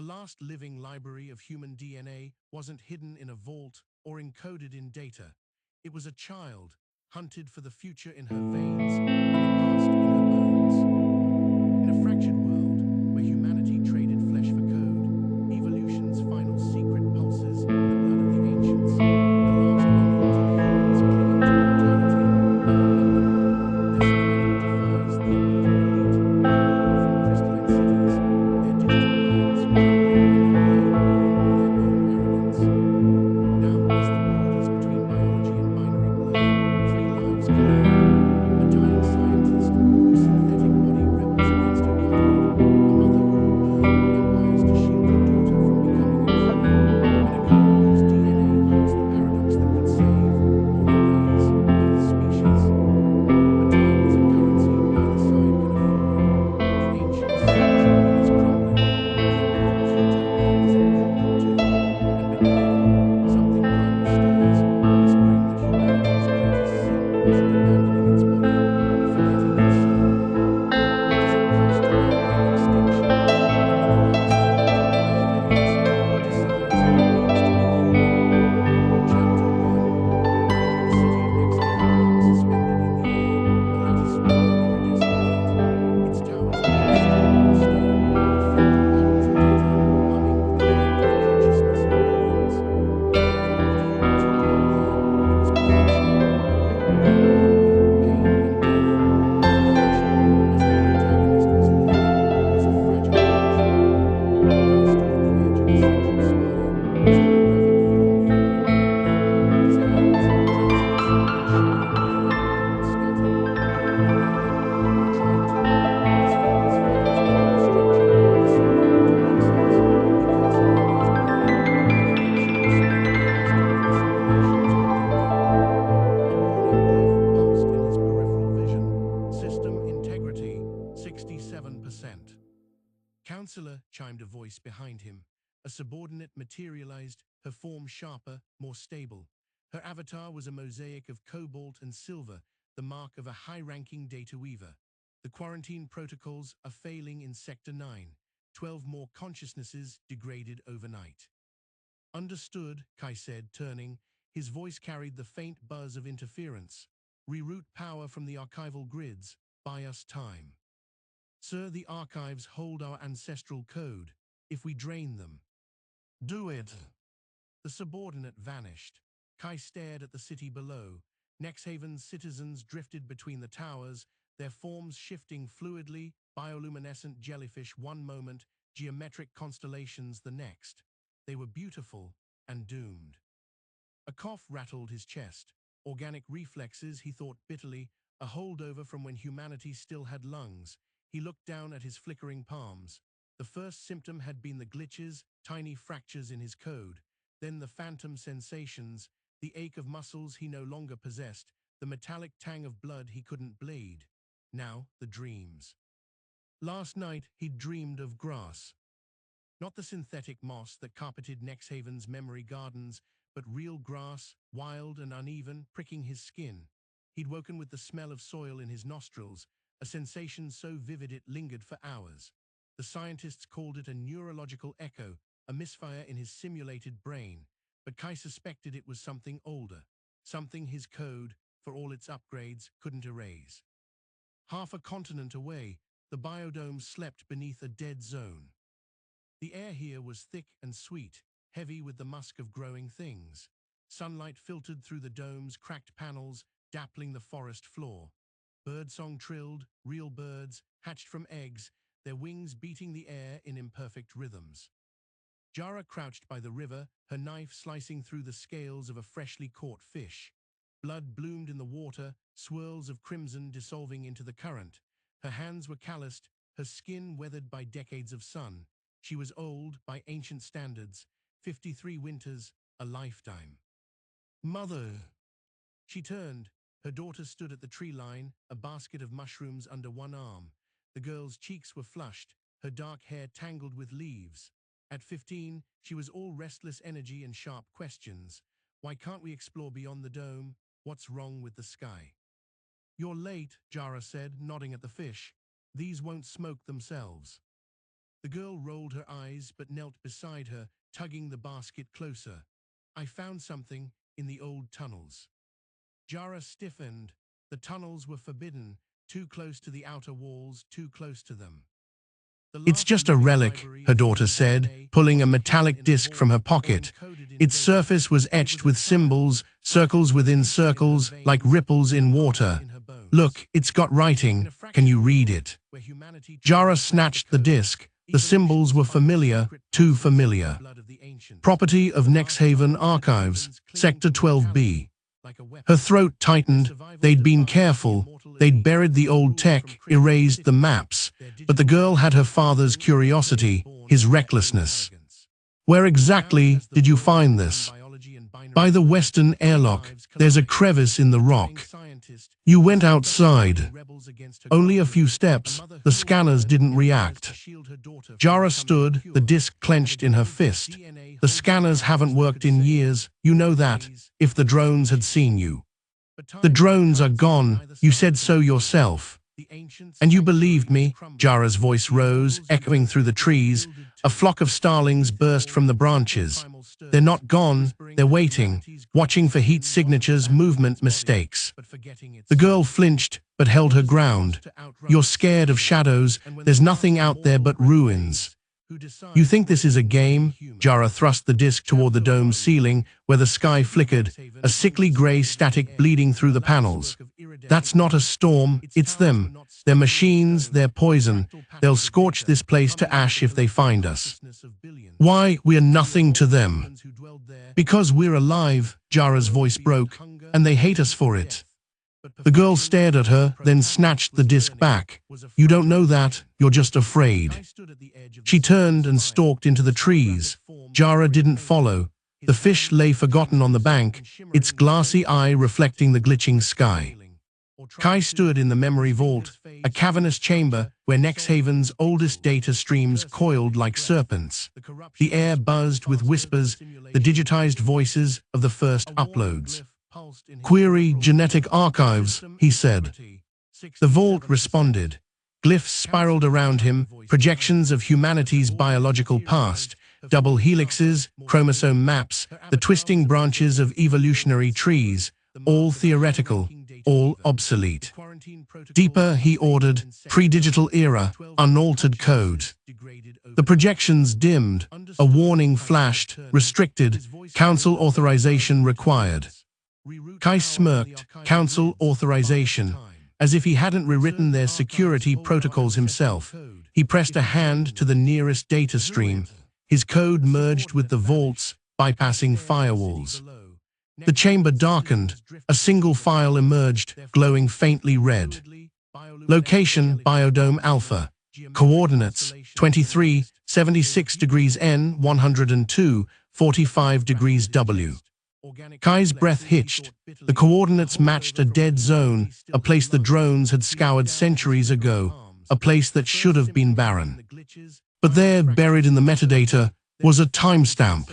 The last living library of human DNA wasn't hidden in a vault or encoded in data. It was a child, hunted for the future in her veins and the past in her bones. In a fractured world, where humanity traded flesh for code, evolution's final secret pulses in the blood of the ancients, the last unaltered humans clinging to mortality never win them. Their survival defies the immortal elite who rule from crystalline cities, their digital minds crumbling under the iron worm of their own arrogance. Now, as the borders between biology and binary blur, three lives collide. A dying scientist whose synthetic body rebels against her godhood, a mother who will burn empires to shield her daughter from becoming impure, and a girl whose DNA holds the paradox that could save or erase both species. But time is a currency neither side can afford. The ancient sanctuary is crumbling, the immortal's utopia is imploded too, and beneath it all, something primal stirs, whispering that humanity's greatest sin wasn't abandoning its body, but forgetting its soul. What does it cost to anchor in extinction? And when the last immortal life fades, who decides what it means to be human? Chapter 1. The city of Nexhaven hung suspended in the air, a lattice wall in iridescent light. Its towers not of steel or stone, but fractal patterns of data, humming with the collective consciousness of millions. When the evolved humans had grown there, it was perfection, a world beyond hunger, pain, and death. But perfection, as the protagonist was learning, was a fragile illusion. Kai stood at the edge of the central spire, his holographic form flickering faintly. His hands, translucent and shivering with faint gold scattered, held the railing, or tried to, but his fingers failed to pull the structure, dissolving into pixels. He cursed over his brain, a correction sped against when the simulations predicted. A warning glyph pulsed in his peripheral vision. System integrity, 67%. Counselor, chimed a voice behind him. A subordinate materialized, her form sharper, more stable. Her avatar was a mosaic of cobalt and silver, the mark of a high-ranking data weaver. The quarantine protocols are failing in Sector 9. 12 more consciousnesses degraded overnight. Understood, Kai said, turning. His voice carried the faint buzz of interference. Reroute power from the archival grids. Buy us time. Sir, the archives hold our ancestral code. If we drain them, do it. The subordinate vanished. Kai stared at the city below. Nexhaven's citizens drifted between the towers, their forms shifting fluidly, bioluminescent jellyfish one moment, geometric constellations the next. They were beautiful and doomed. A cough rattled his chest. Organic reflexes, he thought bitterly, a holdover from when humanity still had lungs. He looked down at his flickering palms. The first symptom had been the glitches, tiny fractures in his code. Then the phantom sensations, the ache of muscles he no longer possessed, the metallic tang of blood he couldn't bleed. Now, the dreams. Last night, he'd dreamed of grass. Not the synthetic moss that carpeted Nexhaven's memory gardens, but real grass, wild and uneven, pricking his skin. He'd woken with the smell of soil in his nostrils, a sensation so vivid it lingered for hours. The scientists called it a neurological echo, a misfire in his simulated brain, but Kai suspected it was something older, something his code, for all its upgrades, couldn't erase. Half a continent away, the biodome slept beneath a dead zone. The air here was thick and sweet, heavy with the musk of growing things. Sunlight filtered through the dome's cracked panels, dappling the forest floor. Birdsong trilled, real birds, hatched from eggs, their wings beating the air in imperfect rhythms. Jara crouched by the river, her knife slicing through the scales of a freshly caught fish. Blood bloomed in the water, swirls of crimson dissolving into the current. Her hands were calloused, her skin weathered by decades of sun. She was old by ancient standards, 53 winters, a lifetime. Mother! She turned. Her daughter stood at the tree line, a basket of mushrooms under one arm. The girl's cheeks were flushed, her dark hair tangled with leaves. At 15, she was all restless energy and sharp questions. Why can't we explore beyond the dome? What's wrong with the sky? You're late, Jara said, nodding at the fish. These won't smoke themselves. The girl rolled her eyes but knelt beside her, tugging the basket closer. I found something in the old tunnels. Jara stiffened. The tunnels were forbidden, too close to the outer walls, too close to them. It's just a relic, her daughter said, pulling a metallic disc from her pocket. Its surface was etched with symbols, circles within circles, like ripples in water. Look, it's got writing. Can you read it? Jara snatched the disc. The symbols were familiar, too familiar. Property of Nexhaven Archives, Sector 12B. Her throat tightened. They'd been careful. They'd buried the old tech, erased the maps. But the girl had her father's curiosity, his recklessness. Where exactly did you find this? By the western airlock. There's a crevice in the rock. You went outside. Only a few steps. The scanners didn't react. Jara stood, the disc clenched in her fist. The scanners haven't worked in years. You know that. If the drones had seen you. The drones are gone. You said so yourself. And you believed me? Jara's voice rose, echoing through the trees. A flock of starlings burst from the branches. They're not gone. They're waiting, watching for heat signatures, movement mistakes. The girl flinched, but held her ground. You're scared of shadows. There's nothing out there but ruins. You think this is a game? Jara thrust the disc toward the dome's ceiling, where the sky flickered, a sickly gray static bleeding through the panels. That's not a storm, it's them. They're machines, they're poison. They'll scorch this place to ash if they find us. Why? We're nothing to them. Because we're alive, Jara's voice broke, and they hate us for it. The girl stared at her, then snatched the disc back. You don't know that, you're just afraid. She turned and stalked into the trees. Jara didn't follow. The fish lay forgotten on the bank, its glassy eye reflecting the glitching sky. Kai stood in the memory vault, a cavernous chamber where Nexhaven's oldest data streams coiled like serpents. The air buzzed with whispers, the digitized voices of the first uploads. Query genetic archives, he said. The vault responded. Glyphs spiraled around him, projections of humanity's biological past, double helixes, chromosome maps, the twisting branches of evolutionary trees, all theoretical, all obsolete. Deeper, he ordered, pre-digital era, unaltered code. The projections dimmed, a warning flashed, restricted, council authorization required. Kai smirked, council authorization, as if he hadn't rewritten their security protocols himself. He pressed a hand to the nearest data stream. His code merged with the vault's, bypassing firewalls. The chamber darkened. A single file emerged, glowing faintly red. Location, Biodome Alpha. Coordinates, 23, 76 degrees N, 102, 45 degrees W. Kai's breath hitched. The coordinates matched a dead zone, a place the drones had scoured centuries ago, a place that should have been barren. But there, buried in the metadata, was a timestamp.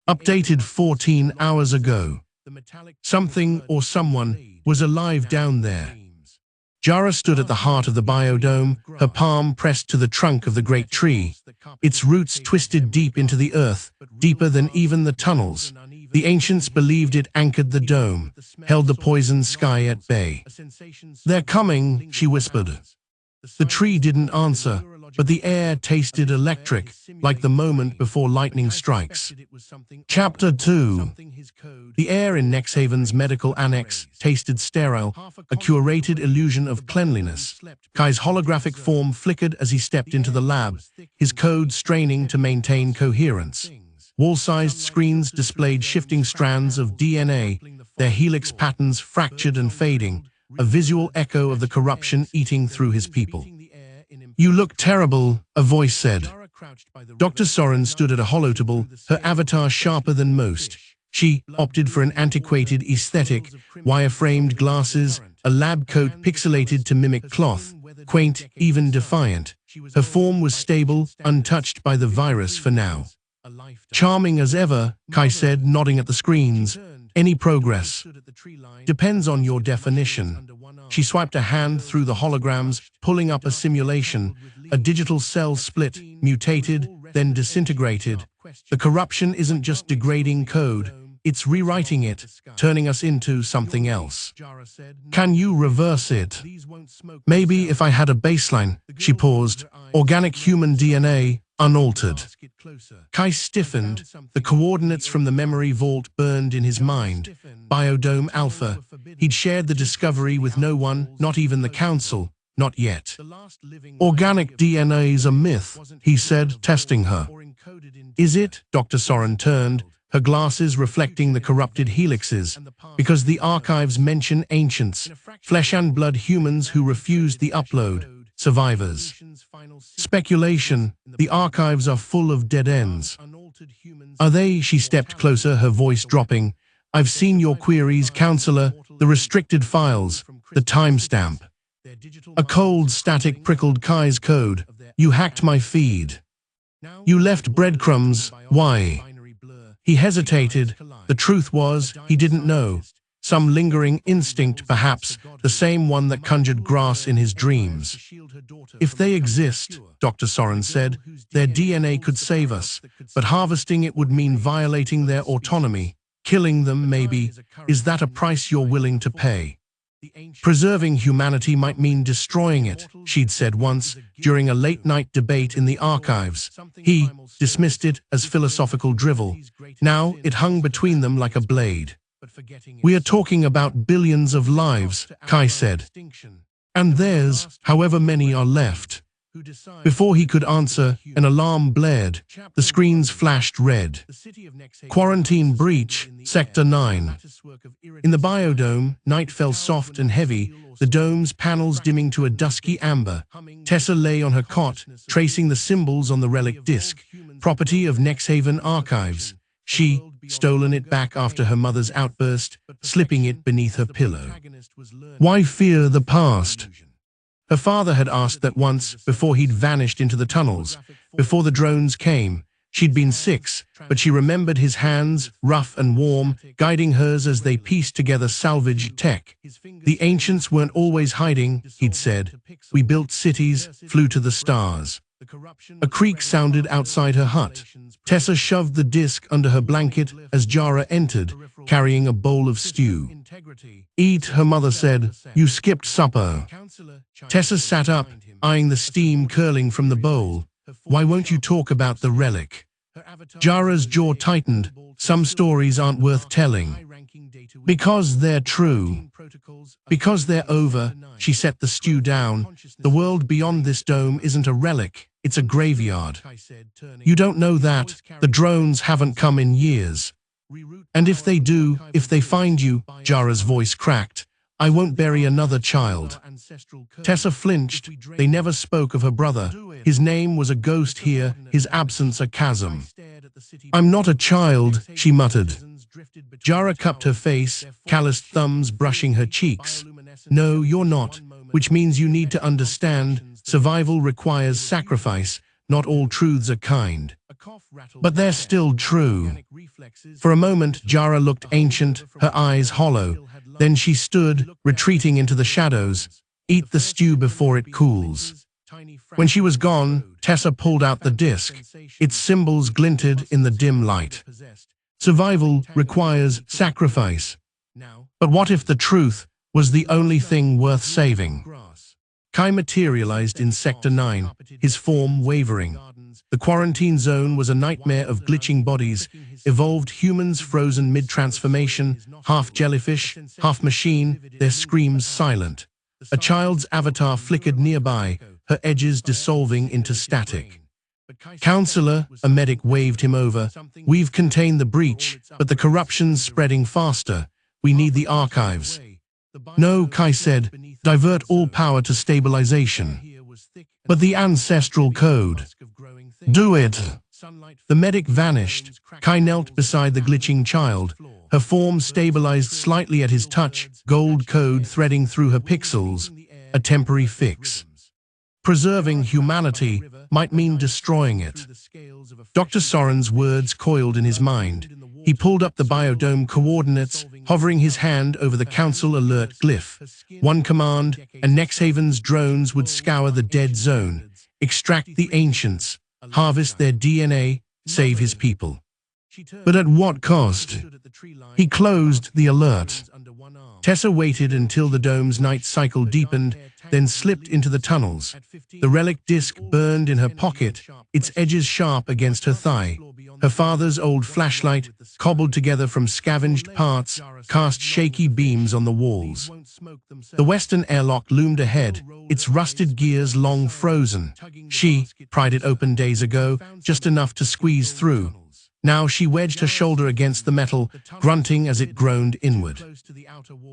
Updated 14 hours ago. Something or someone was alive down there. Jara stood at the heart of the biodome, her palm pressed to the trunk of the great tree. Its roots twisted deep into the earth, deeper than even the tunnels. The ancients believed it anchored the dome, held the poison sky at bay. They're coming, she whispered. The tree didn't answer, but the air tasted electric, like the moment before lightning strikes. Chapter 2. The air in Nexhaven's medical annex tasted sterile, a curated illusion of cleanliness. Kai's holographic form flickered as he stepped into the lab, his code straining to maintain coherence. Wall-sized screens displayed shifting strands of DNA, their helix patterns fractured and fading, a visual echo of the corruption eating through his people. You look terrible, a voice said. Dr. Soren stood at a holotable, her avatar sharper than most. She opted for an antiquated aesthetic, wire-framed glasses, a lab coat pixelated to mimic cloth, quaint, even defiant. Her form was stable, untouched by the virus for now. Charming as ever, Kai said, nodding at the screens. Any progress? Depends on your definition. She swiped a hand through the holograms, pulling up a simulation. a digital cell split, mutated, then disintegrated. The corruption isn't just degrading code, it's rewriting it, turning us into something else. Can you reverse it? Maybe if I had a baseline, she paused. Organic human DNA, unaltered. Kai stiffened, the coordinates from the memory vault burned in his mind. Biodome Alpha. He'd shared the discovery with no one, not even the council, not yet. Organic DNA's a myth, he said, testing her. Is it? Dr. Soren turned, her glasses reflecting the corrupted helixes, because the archives mention ancients, flesh and blood humans who refused the upload, survivors. Speculation, the archives are full of dead ends. Are they? She stepped closer, her voice dropping. I've seen your queries, counselor, the restricted files, the timestamp. A cold static prickled Kai's code. You hacked my feed. You left breadcrumbs. Why? He hesitated. The truth was, he didn't know. Some lingering instinct, perhaps, the same one that conjured grass in his dreams. If they exist, Dr. Soren said, their DNA could save us, but harvesting it would mean violating their autonomy. Killing them, maybe. Is that a price you're willing to pay? Preserving humanity might mean destroying it, she'd said once, during a late-night debate in the archives. He dismissed it as philosophical drivel. Now it hung between them like a blade. We are talking about billions of lives, Kai said. And theirs, however many are left. Before he could answer, an alarm blared. The screens flashed red. Quarantine breach, Sector 9. In the biodome, night fell soft and heavy, the dome's panels dimming to a dusky amber. Tessa lay on her cot, tracing the symbols on the relic disk, property of Nexhaven archives. She, stolen it back after her mother's outburst, slipping it beneath her pillow. Why fear the past? Her father had asked that once, before he'd vanished into the tunnels, before the drones came. She'd been 6, but she remembered his hands, rough and warm, guiding hers as they pieced together salvaged tech. The ancients weren't always hiding, he'd said. We built cities, flew to the stars. A creak sounded outside her hut. Tessa shoved the disc under her blanket as Jara entered, carrying a bowl of stew. Eat, her mother said. You skipped supper. Tessa sat up, eyeing the steam curling from the bowl. Why won't you talk about the relic? Jara's jaw tightened. Some stories aren't worth telling. Because they're true. Because they're over, she set the stew down. The world beyond this dome isn't a relic, it's a graveyard. You don't know that. The drones haven't come in years. And if they do, if they find you, Jara's voice cracked, I won't bury another child. Tessa flinched. They never spoke of her brother. His name was a ghost here, his absence a chasm. I'm not a child, she muttered. Jara cupped her face, calloused thumbs brushing her cheeks. No, you're not, which means you need to understand, survival requires sacrifice, not all truths are kind. But they're still true. For a moment, Jara looked ancient, her eyes hollow. Then she stood, retreating into the shadows. Eat the stew before it cools. When she was gone, Tessa pulled out the disc. Its symbols glinted in the dim light. Survival requires sacrifice. But what if the truth was the only thing worth saving? Kai materialized in Sector 9, his form wavering. The quarantine zone was a nightmare of glitching bodies, evolved humans frozen mid-transformation, half jellyfish, half machine, their screams silent. A child's avatar flickered nearby, her edges dissolving into static. Counselor, a medic waved him over. We've contained the breach, but the corruption's spreading faster. We need the archives. No, Kai said, divert all power to stabilization. But the ancestral code. Do it. The medic vanished. Kai knelt beside the glitching child. Her form stabilized slightly at his touch, gold code threading through her pixels. A temporary fix. Preserving humanity might mean destroying it. Dr. Soren's words coiled in his mind. He pulled up the biodome coordinates, hovering his hand over the council alert glyph. One command, and Nexhaven's drones would scour the dead zone. extract the ancients, harvest their DNA, save his people. But at what cost? He closed the alert. Tessa waited until the dome's night cycle deepened, then slipped into the tunnels. The relic disc burned in her pocket, its edges sharp against her thigh. Her father's old flashlight, cobbled together from scavenged parts, cast shaky beams on the walls. The western airlock loomed ahead, its rusted gears long frozen. She pried it open days ago, just enough to squeeze through. Now she wedged her shoulder against the metal, grunting as it groaned inward.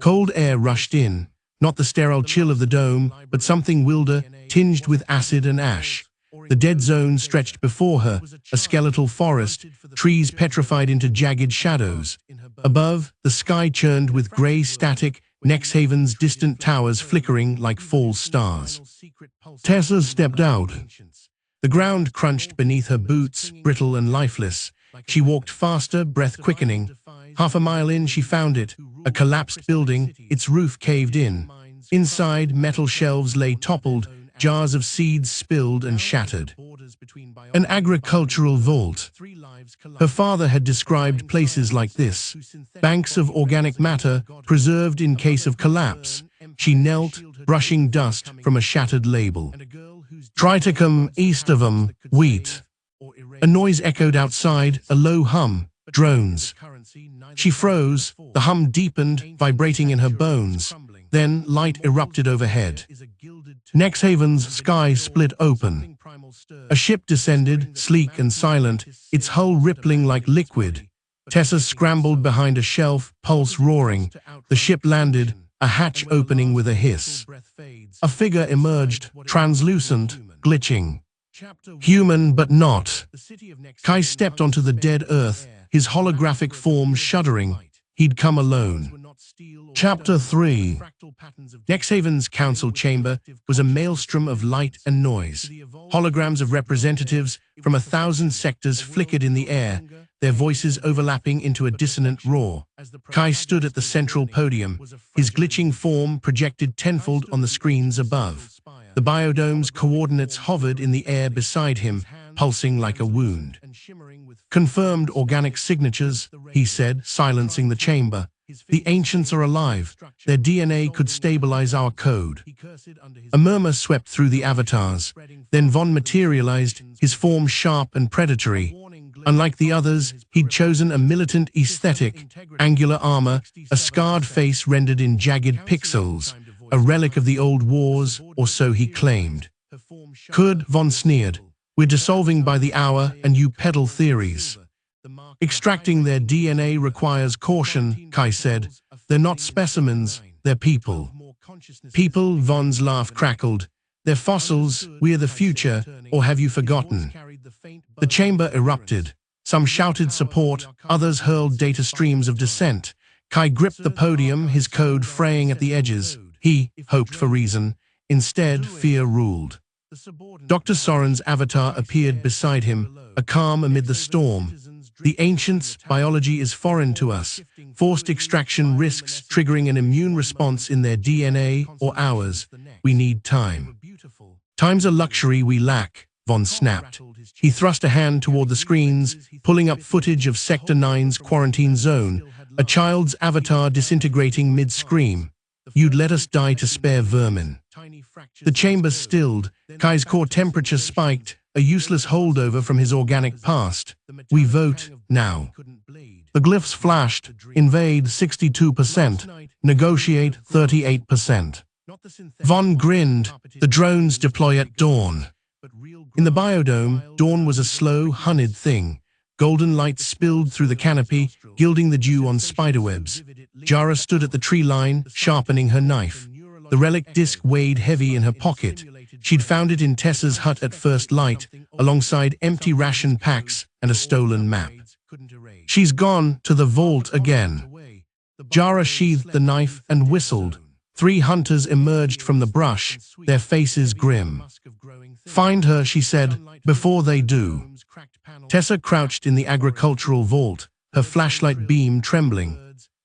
Cold air rushed in, not the sterile chill of the dome, but something wilder, tinged with acid and ash. The dead zone stretched before her, a skeletal forest, trees petrified into jagged shadows. Above, the sky churned with grey static, Nexhaven's distant towers flickering like false stars. Tessa stepped out. The ground crunched beneath her boots, brittle and lifeless. She walked faster, breath quickening. Half a mile in, she found it, a collapsed building, its roof caved in. Inside, metal shelves lay toppled, jars of seeds spilled and shattered. An agricultural vault. Her father had described places like this, banks of organic matter preserved in case of collapse. She knelt, brushing dust from a shattered label. Triticum east of 'em, wheat. A noise echoed outside, a low hum, drones. She froze, the hum deepened, vibrating in her bones. Then light erupted overhead. Nexhaven's sky split open. A ship descended, sleek and silent, its hull rippling like liquid. Tessa scrambled behind a shelf, pulse roaring. The ship landed, a hatch opening with a hiss. A figure emerged, translucent, glitching. Human but not. Kai stepped onto the dead earth, his holographic form shuddering. He'd come alone. Chapter 3. Nexhaven's council chamber was a maelstrom of light and noise. Holograms of representatives from 1,000 sectors flickered in the air, their voices overlapping into a dissonant roar. Kai stood at the central podium, his glitching form projected tenfold on the screens above. The biodome's coordinates hovered in the air beside him, pulsing like a wound. Confirmed organic signatures, he said, silencing the chamber. The ancients are alive. Their DNA could stabilize our code. A murmur swept through the avatars. Then Von materialized, his form sharp and predatory. Unlike the others, he'd chosen a militant aesthetic, angular armor, a scarred face rendered in jagged pixels, a relic of the old wars, or so he claimed. Could, Von sneered. We're dissolving by the hour, and you peddle theories. Extracting their DNA requires caution, Kai said. They're not specimens, they're people. People, Von's laugh crackled. They're fossils, we're the future, or have you forgotten? The chamber erupted. Some shouted support, others hurled data streams of dissent. Kai gripped the podium, his code fraying at the edges. He hoped for reason. Instead, fear ruled. Dr. Soren's avatar appeared beside him, a calm amid the storm. The ancients' biology is foreign to us. Forced extraction risks triggering an immune response in their DNA or ours. We need time. Time's a luxury we lack, Von snapped. He thrust a hand toward the screens, pulling up footage of Sector 9's quarantine zone, a child's avatar disintegrating mid-scream. You'd let us die to spare vermin. The chamber stilled, Kai's core temperature spiked, a useless holdover from his organic past. We vote now. The glyphs flashed, invade 62%, negotiate 38%. Von grinned, the drones deploy at dawn. In the biodome, dawn was a slow, honeyed thing. Golden light spilled through the canopy, gilding the dew on spiderwebs. Jara stood at the tree line, sharpening her knife. The relic disc weighed heavy in her pocket. She'd found it in Tessa's hut at first light, alongside empty ration packs and a stolen map. She's gone to the vault again. Jara sheathed the knife and whistled. 3 hunters emerged from the brush, their faces grim. Find her, she said, before they do. Tessa crouched in the agricultural vault, her flashlight beam trembling.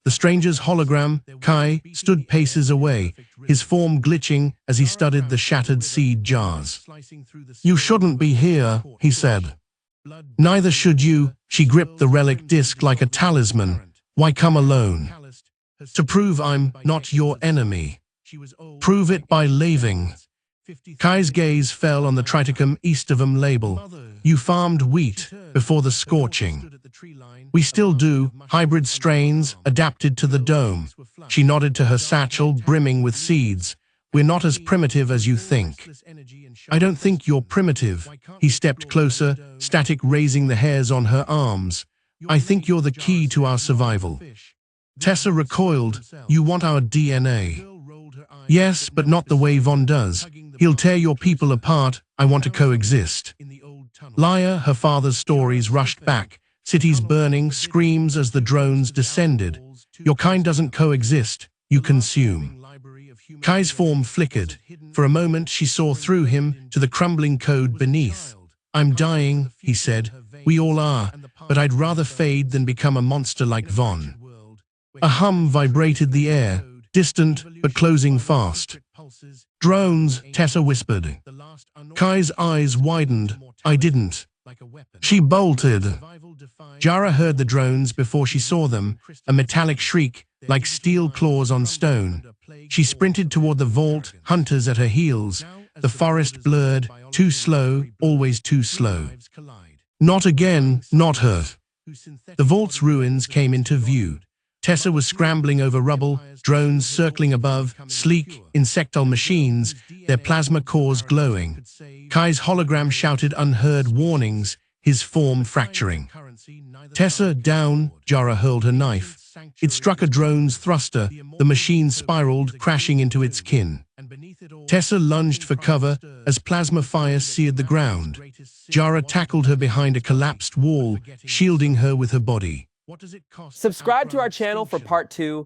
The The stranger's hologram, Kai, stood paces away, his form glitching as he studied the shattered seed jars. "You shouldn't be here," he said. "Neither should you." She gripped the relic disc like a talisman. "Why come alone?" "To prove I'm not your enemy." "Prove it by leaving." Kai's gaze fell on the Triticum Eastivum label. "You farmed wheat before the scorching." "We still do, hybrid strains adapted to the dome." She nodded to her satchel brimming with seeds. "We're not as primitive as you think." "I don't think you're primitive." He stepped closer, static raising the hairs on her arms. "I think you're the key to our survival." Tessa recoiled. "You want our DNA?" "Yes, but not the way Von does. He'll tear your people apart. I want to coexist." Liar, her father's stories rushed back. Cities burning, screams as the drones descended. "Your kind doesn't coexist, you consume." Kai's form flickered. For a moment she saw through him to the crumbling code beneath. "I'm dying," he said. "We all are, but I'd rather fade than become a monster like Von." A hum vibrated the air, distant but closing fast. "Drones," Tessa whispered. Kai's eyes widened. "I didn't." She bolted. Jara heard the drones before she saw them, a metallic shriek, like steel claws on stone. She sprinted toward the vault, hunters at her heels. The forest blurred, too slow, always too slow. Not again, not her. The vault's ruins came into view. Tessa was scrambling over rubble, drones circling above, sleek, insectile machines, their plasma cores glowing. Kai's hologram shouted unheard warnings, his form fracturing. "Tessa, down!" Jara hurled her knife. It struck a drone's thruster, the machine spiraled, crashing into its kin. Tessa lunged for cover as plasma fire seared the ground. Jara tackled her behind a collapsed wall, shielding her with her body. Subscribe to our channel for part 2.